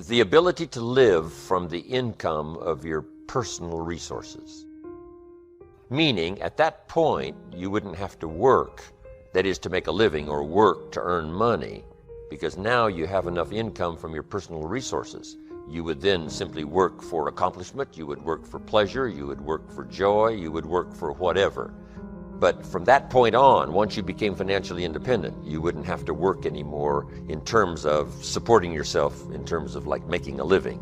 the ability to live from the income of your personal resources. Meaning, at that point, you wouldn't have to work, that is, to make a living, or work to earn money, because now you have enough income from your personal resources. You would then simply work for accomplishment, you would work for pleasure, you would work for joy, you would work for whatever. But from that point on, once you became financially independent, you wouldn't have to work anymore in terms of supporting yourself, in terms of like making a living.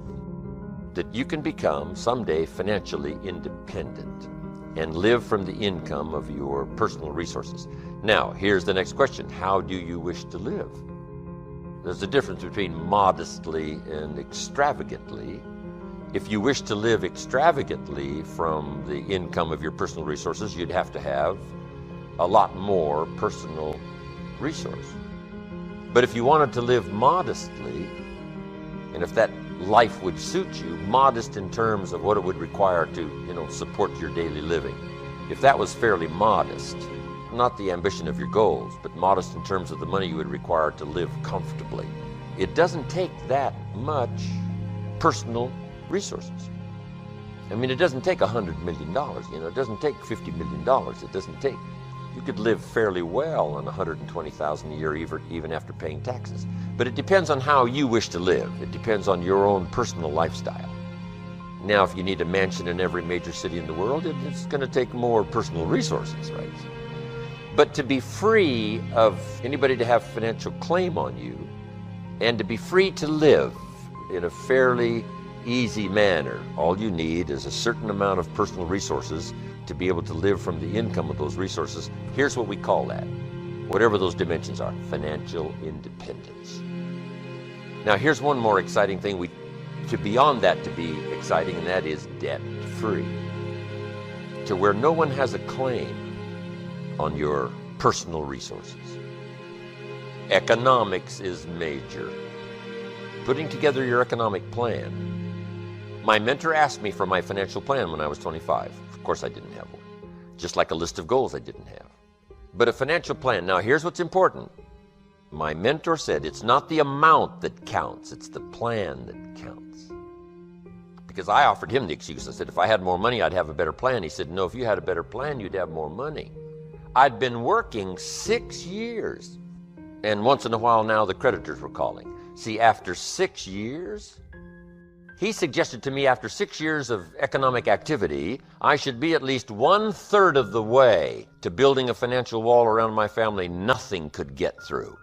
That you can become someday financially independent and live from the income of your personal resources. Now, here's the next question. How do you wish to live? There's a difference between modestly and extravagantly. If you wish to live extravagantly from the income of your personal resources, you'd have to have a lot more personal resource. But if you wanted to live modestly, and if that life would suit you, modest in terms of what it would require to, support your daily living, if that was fairly modest, not the ambition of your goals, but modest in terms of the money you would require to live comfortably, it doesn't take that much personal resources. I mean, it doesn't take $100 million, it doesn't take $50 million, it doesn't take, you could live fairly well on $120,000 a year even after paying taxes. But it depends on how you wish to live. It depends on your own personal lifestyle. Now, if you need a mansion in every major city in the world, it's going to take more personal resources, right? But to be free of anybody to have financial claim on you, and to be free to live in a fairly easy manner, all you need is a certain amount of personal resources to be able to live from the income of those resources. Here's what we call that, whatever those dimensions are: financial independence. Now, here's one more exciting thing beyond that to be exciting, and that is debt-free, to where no one has a claim on your personal resources. Economics is major. Putting together your economic plan. My mentor asked me for my financial plan when I was 25. Of course, I didn't have one. Just like a list of goals I didn't have. But a financial plan. Now, here's what's important. My mentor said it's not the amount that counts, it's the plan that counts. Because I offered him the excuse. I said, if I had more money, I'd have a better plan. He said, no, if you had a better plan, you'd have more money. I'd been working 6 years. And once in a while now, the creditors were calling. See, after 6 years, he suggested to me after 6 years of economic activity, I should be at least 1/3 of the way to building a financial wall around my family nothing could get through.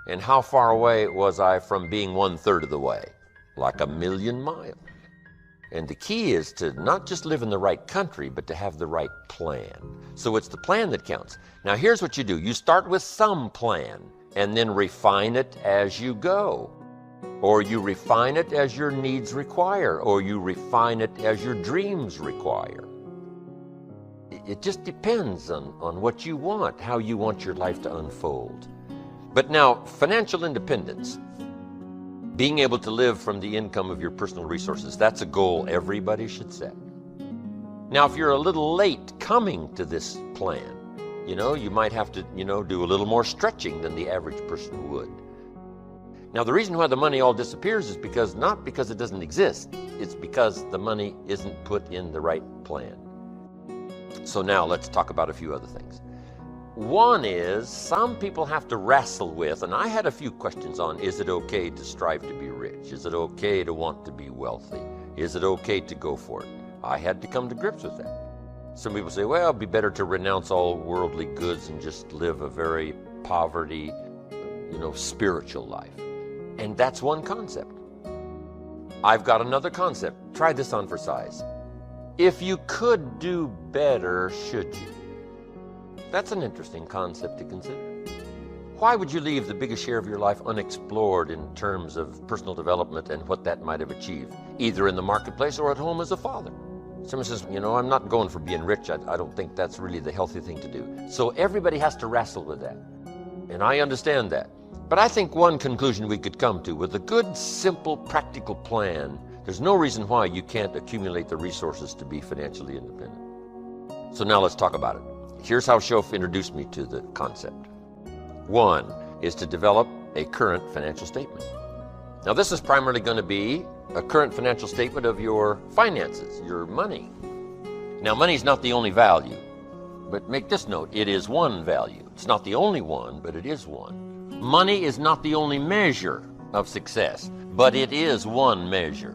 And how far away was I from being 1/3 of the way? Like 1,000,000 miles. And the key is to not just live in the right country, but to have the right plan. So it's the plan that counts. Now here's what you do. You start with some plan and then refine it as you go. Or you refine it as your needs require, or you refine it as your dreams require. It just depends on what you want, how you want your life to unfold. But now, financial independence, being able to live from the income of your personal resources, that's a goal everybody should set. Now, if you're a little late coming to this plan, you might have to, do a little more stretching than the average person would. Now, the reason why the money all disappears is not because it doesn't exist, it's because the money isn't put in the right plan. So now let's talk about a few other things. One is, some people have to wrestle with, and I had a few questions on, is it okay to strive to be rich? Is it okay to want to be wealthy? Is it okay to go for it? I had to come to grips with that. Some people say, well, it'd be better to renounce all worldly goods and just live a very poverty, spiritual life. And that's one concept. I've got another concept. Try this on for size. If you could do better, should you? That's an interesting concept to consider. Why would you leave the biggest share of your life unexplored in terms of personal development and what that might have achieved, either in the marketplace or at home as a father? Someone says, I'm not going for being rich. I don't think that's really the healthy thing to do. So everybody has to wrestle with that. And I understand that. But I think one conclusion we could come to, with a good, simple, practical plan, there's no reason why you can't accumulate the resources to be financially independent. So now let's talk about it. Here's how Schoaf introduced me to the concept. One is to develop a current financial statement. Now this is primarily going to be a current financial statement of your finances, your money. Now money is not the only value, but make this note, it is one value. It's not the only one, but it is one. Money is not the only measure of success, but it is one measure.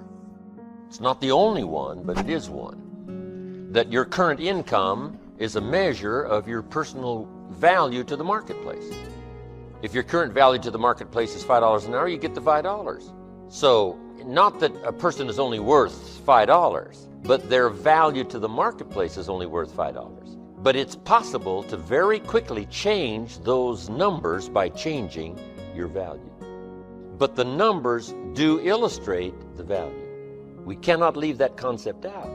It's not the only one, but it is one. That your current income is a measure of your personal value to the marketplace. If your current value to the marketplace is $5 an hour, you get the $5. So, not that a person is only worth $5, but their value to the marketplace is only worth $5. But it's possible to very quickly change those numbers by changing your value. But the numbers do illustrate the value. We cannot leave that concept out.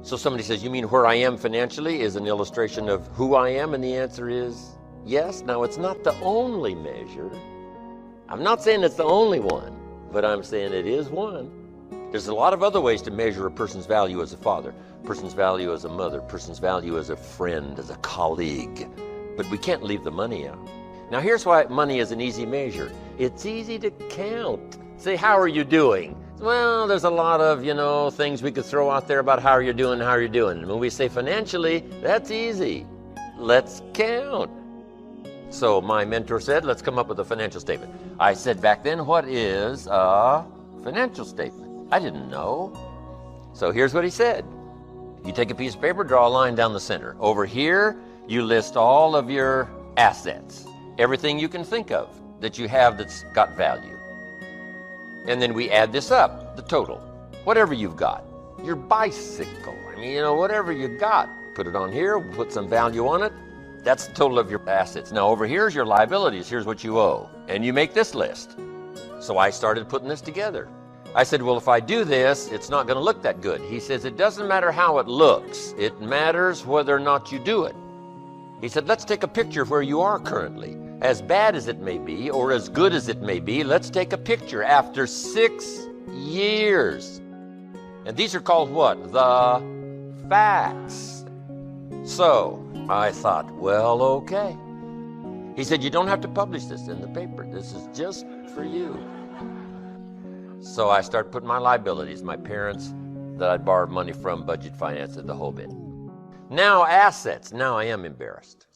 So somebody says, you mean where I am financially is an illustration of who I am? And the answer is yes. Now, it's not the only measure. I'm not saying it's the only one, but I'm saying it is one. There's a lot of other ways to measure a person's value as a father, person's value as a mother, person's value as a friend, as a colleague. But we can't leave the money out. Now, here's why money is an easy measure. It's easy to count. Say, how are you doing? Well, there's a lot of, things we could throw out there about how you're doing. And when we say financially, that's easy. Let's count. So my mentor said, let's come up with a financial statement. I said back then, what is a financial statement? I didn't know. So here's what he said. You take a piece of paper, draw a line down the center. Over here, you list all of your assets. Everything you can think of that you have that's got value. And then we add this up, the total. Whatever you've got. Your bicycle, whatever you got. Put it on here, put some value on it. That's the total of your assets. Now over here's your liabilities, here's what you owe. And you make this list. So I started putting this together. I said, well, if I do this, it's not going to look that good. He says, it doesn't matter how it looks. It matters whether or not you do it. He said, let's take a picture of where you are currently. As bad as it may be, or as good as it may be, let's take a picture after 6 years. And these are called what? The facts. So I thought, well, okay. He said, you don't have to publish this in the paper. This is just for you. So I started putting my liabilities, my parents that I'd borrowed money from, budget finance, the whole bit. Now assets. Now I am embarrassed.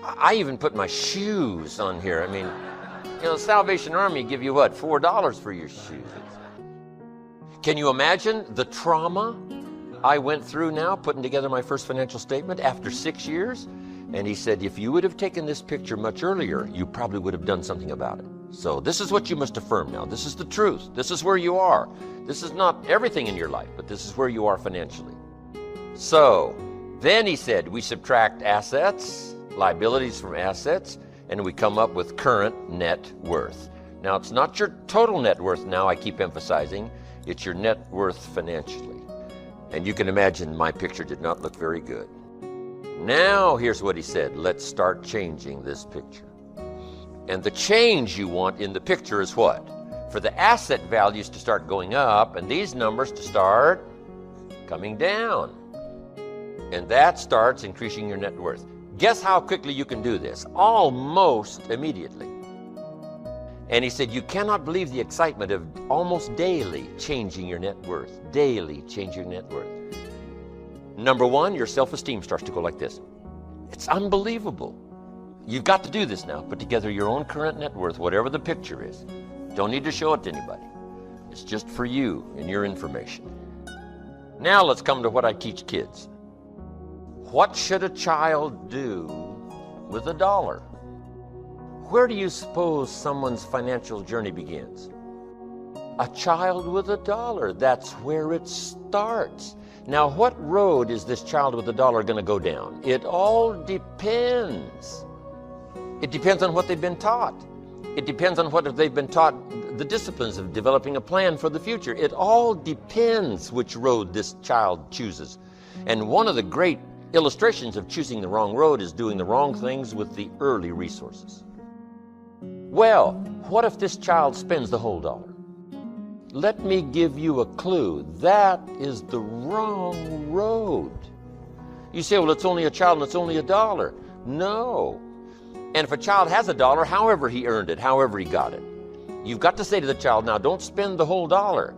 I even put my shoes on here. Salvation Army give you what? $4 for your shoes. Can you imagine the trauma I went through now putting together my first financial statement after 6 years? And he said, if you would have taken this picture much earlier, you probably would have done something about it. So this is what you must affirm now. This is the truth. This is where you are. This is not everything in your life, but this is where you are financially. So then he said, we subtract assets, liabilities from assets, and we come up with current net worth. Now, it's not your total net worth now, I keep emphasizing. It's your net worth financially. And you can imagine my picture did not look very good. Now, here's what he said. Let's start changing this picture. And the change you want in the picture is what? For the asset values to start going up and these numbers to start coming down. And that starts increasing your net worth. Guess how quickly you can do this? Almost immediately. And he said, you cannot believe the excitement of almost daily changing your net worth. Daily changing your net worth. Number one, your self-esteem starts to go like this. It's unbelievable. You've got to do this now. Put together your own current net worth, whatever the picture is. Don't need to show it to anybody. It's just for you and your information. Now let's come to what I teach kids. What should a child do with $1? Where do you suppose someone's financial journey begins? A child with $1. That's where it starts. Now, what road is this child with $1 going to go down? It all depends. It depends on what they've been taught. It depends on what they've been taught, the disciplines of developing a plan for the future. It all depends which road this child chooses. And one of the great illustrations of choosing the wrong road is doing the wrong things with the early resources. Well, what if this child spends the whole $1? Let me give you a clue. That is the wrong road. You say, well, it's only a child and it's only $1. No. And if a child has $1, however he earned it, however he got it, You've got to say to the child, now don't spend the whole dollar.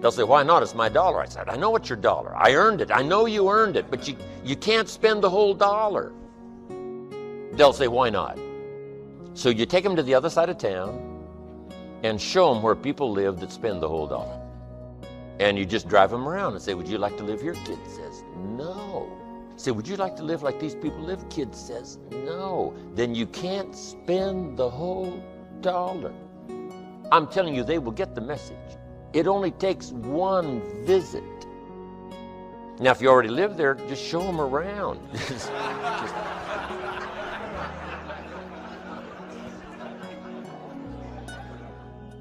They'll say, why not? It's my dollar. I said, I know it's your dollar. I earned it. I know you earned it, but you can't spend the whole dollar. They'll say, why not? So you take them to the other side of town and show them where people live that spend the whole dollar. And you just drive them around and say, would you like to live here? Kid says, no. Say, would you like to live like these people live? Kid says, no. Then you can't spend the whole dollar. I'm telling you, they will get the message. It only takes one visit. Now, if you already live there, just show them around.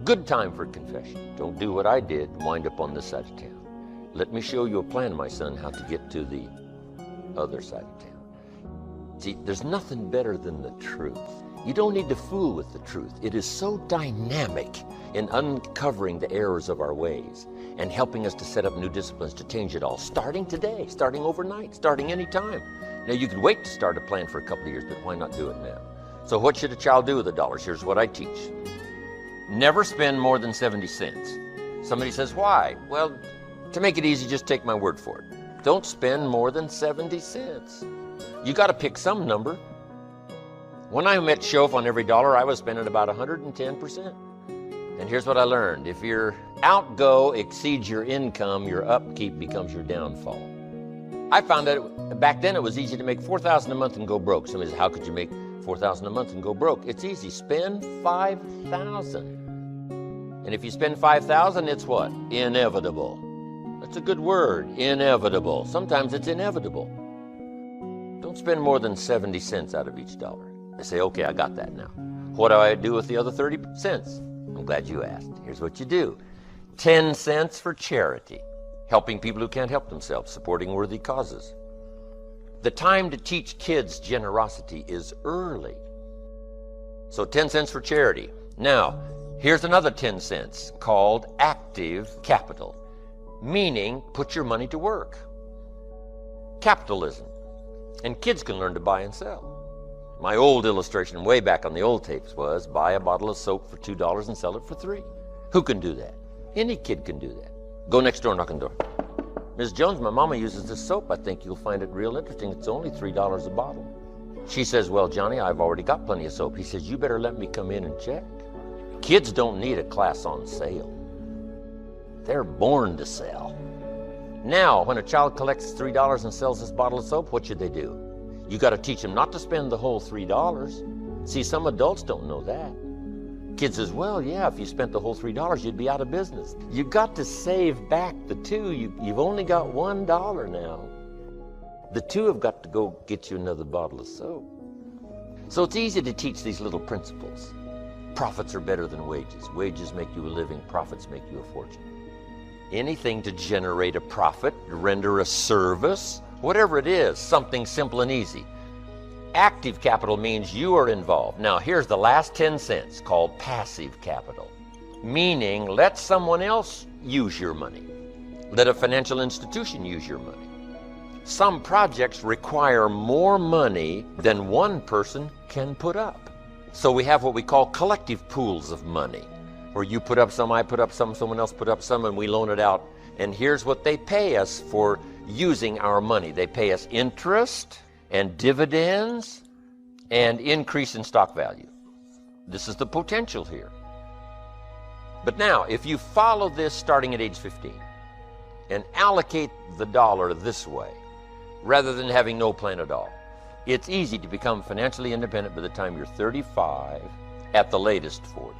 Good time for confession. Don't do what I did, wind up on this side of town. Let me show you a plan, my son, how to get to the other side of town. See, there's nothing better than the truth. You don't need to fool with the truth. It is so dynamic in uncovering the errors of our ways and helping us to set up new disciplines to change it all, starting today, starting overnight, starting anytime. Now, you could wait to start a plan for a couple of years, but why not do it now? So what should a child do with the dollars? Here's what I teach. Never spend more than 70 cents. Somebody says, why? Well, to make it easy, just take my word for it. Don't spend more than 70 cents. You got to pick some number. When I met Shof on every dollar, I was spending about 110%. And here's what I learned. If your outgo exceeds your income, your upkeep becomes your downfall. I found that back then it was easy to make $4,000 a month and go broke. Somebody says, how could you make $4,000 a month and go broke? It's easy. Spend $5,000. And if you spend $5,000, it's what? Inevitable. That's a good word, inevitable. Sometimes it's inevitable. Don't spend more than 70 cents out of each dollar. I say, okay, I got that now. What do I do with the other 30 cents? I'm glad you asked. Here's what you do. 10 cents for charity, helping people who can't help themselves, supporting worthy causes. The time to teach kids generosity is early. So 10 cents for charity. Now, here's another 10 cents called active capital, meaning put your money to work. Capitalism. And kids can learn to buy and sell. My old illustration way back on the old tapes was buy a bottle of soap for $2 and sell it for $3. Who can do that? Any kid can do that. Go next door, knock on the door. Ms. Jones, my mama uses this soap. I think you'll find it real interesting. It's only $3 a bottle. She says, well, Johnny, I've already got plenty of soap. He says, you better let me come in and check. Kids don't need a class on sale. They're born to sell. Now, when a child collects $3 and sells this bottle of soap, what should they do? You got to teach them not to spend the whole $3. See, some adults don't know that. Kid says, well, yeah, if you spent the whole $3, you'd be out of business. You got to save back the $2. You've only got $1 now. The $2 have got to go get you another bottle of soap. So it's easy to teach these little principles. Profits are better than wages. Wages make you a living. Profits make you a fortune. Anything to generate a profit, render a service, whatever it is, something simple and easy. Active capital means you are involved. Now, here's the last 10 cents called passive capital, meaning let someone else use your money. Let a financial institution use your money. Some projects require more money than one person can put up. So we have what we call collective pools of money, where you put up some, I put up some, someone else put up some, and we loan it out. And here's what they pay us for using our money. They pay us interest and dividends and increase in stock value. This is the potential here. But now, if you follow this starting at age 15 and allocate the dollar this way, rather than having no plan at all, it's easy to become financially independent by the time you're 35, at the latest 40.